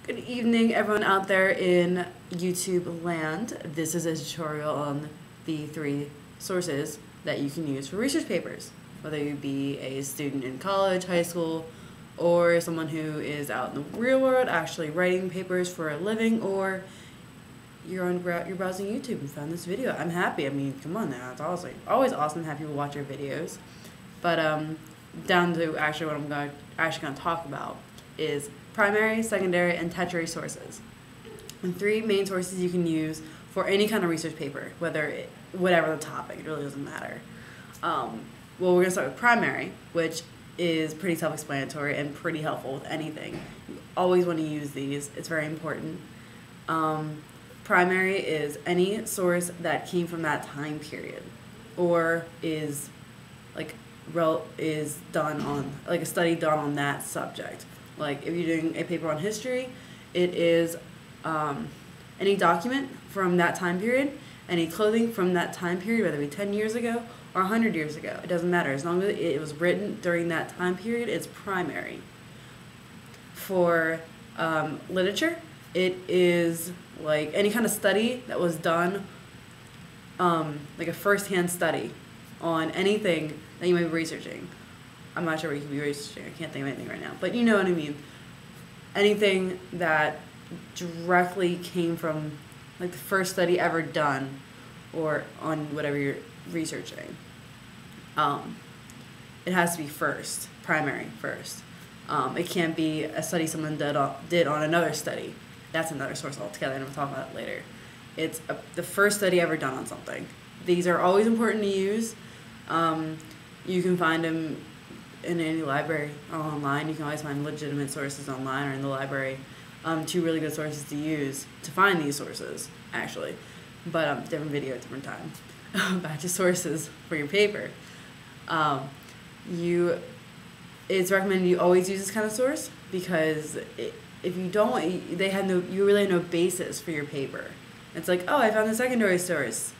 Good evening, everyone out there in YouTube land. This is a tutorial on the 3 sources that you can use for research papers, whether you be a student in college, high school, or someone who is out in the real world actually writing papers for a living, or you're browsing YouTube and found this video. I'm happy. I mean, come on now, it's always awesome to have people watch your videos. But down to actually what I'm going to talk about is primary, secondary, and tertiary sources. And 3 main sources you can use for any kind of research paper, whatever the topic, it really doesn't matter. Well, we're going to start with primary, which is pretty self-explanatory and pretty helpful with anything. You always want to use these. It's very important. Primary is any source that came from that time period, or is done on a study done on that subject. Like if you're doing a paper on history, it is any document from that time period, any clothing from that time period, whether it be 10 years ago or 100 years ago. It doesn't matter. As long as it was written during that time period, it's primary. For literature, it is like any kind of study that was done, like a first-hand study on anything that you might be researching. I'm not sure what you could be researching. I can't think of anything right now. But you know what I mean. Anything that directly came from like the first study ever done or on whatever you're researching. It has to be primary first. It can't be a study someone did on another study. That's another source altogether, and we'll talk about it later. It's the first study ever done on something. These are always important to use. You can find them in any library or online. You can always find legitimate sources online or in the library. 2 really good sources to use to find these sources, actually. But different video, different time. Back to sources for your paper. It's recommended you always use this kind of source because if you don't, you really have no basis for your paper. It's like, oh, I found the secondary source.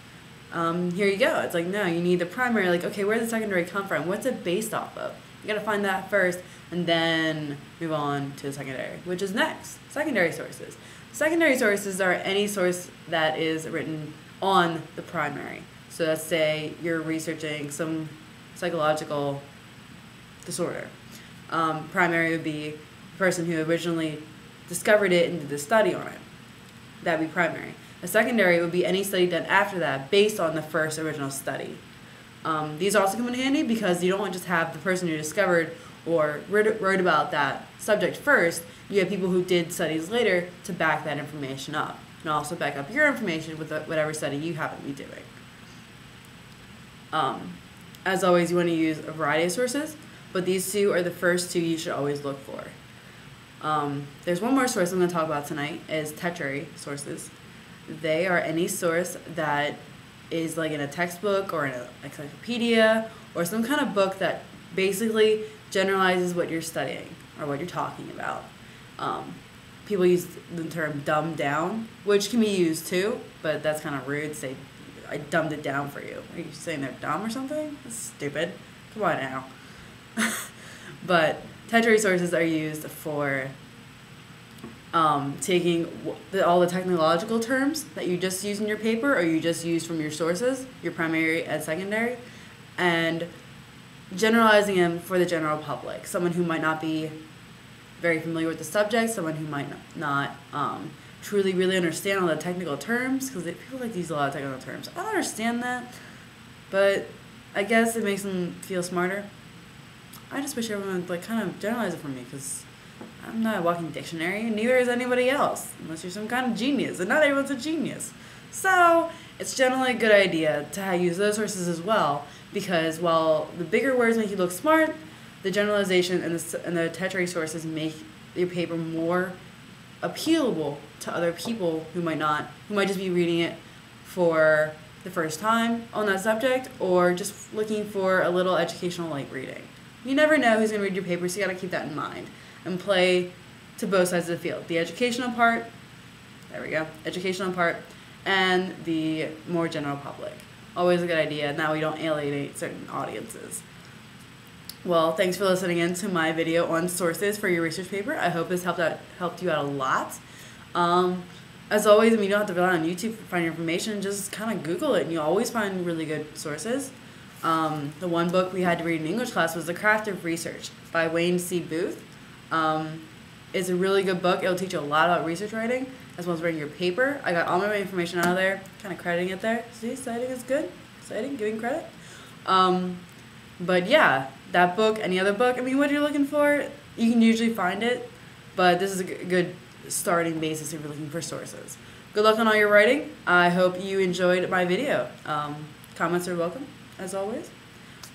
Here you go. It's like, no, you need the primary. Like, okay, where did the secondary come from? What's it based off of? You gotta find that first and then move on to the secondary, which is next. Secondary sources. Secondary sources are any source that is written on the primary. So let's say you're researching some psychological disorder. Primary would be the person who originally discovered it and did the study on it. That'd be primary. A secondary would be any study done after that based on the first original study. These also come in handy because you don't want to just have the person who discovered or wrote about that subject first. You have people who did studies later to back that information up, and also back up your information with whatever study you happen to be doing. As always, you want to use a variety of sources, but these 2 are the first 2 you should always look for. There's one more source I'm going to talk about tonight, is tertiary sources. They are any source that is like in a textbook or in an encyclopedia or some kind of book that basically generalizes what you're studying or what you're talking about. People use the term dumbed down, which can be used too, but that's kind of rude to say, I dumbed it down for you. Are you saying they're dumb or something? That's stupid. Come on now. But tertiary sources are used for taking all the technological terms that you just use in your paper or you just use from your sources, your primary and secondary, and generalizing them for the general public. Someone who might not be very familiar with the subject, someone who might not truly really understand all the technical terms, because people like to use a lot of technical terms. I don't understand that, but I guess it makes them feel smarter. I just wish everyone would kind of generalize it for me, because I'm not a walking dictionary, and neither is anybody else, unless you're some kind of genius, and not everyone's a genius. So it's generally a good idea to use those sources as well, because while the bigger words make you look smart, the generalization and the tertiary sources make your paper more appealable to other people who might just be reading it for the first time on that subject, or just looking for a little educational light reading. You never know who's going to read your paper, so you got to keep that in mind and play to both sides of the field. The educational part, there we go, educational part, and the more general public. Always a good idea, and that way you don't alienate certain audiences. Well, thanks for listening in to my video on sources for your research paper. I hope this helped you out a lot. As always, I mean, you don't have to rely on YouTube to find your information. Just kind of Google it, and you'll always find really good sources. The one book we had to read in English class was The Craft of Research by Wayne C. Booth. It's a really good book. It'll teach you a lot about research writing, as well as writing your paper. I got all my information out of there, kind of crediting it there. See, citing is good. Citing, giving credit. But yeah, that book, any other book, I mean, what you're looking for, you can usually find it, but this is a good starting basis if you're looking for sources. Good luck on all your writing. I hope you enjoyed my video. Comments are welcome, as always.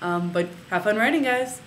But have fun writing, guys.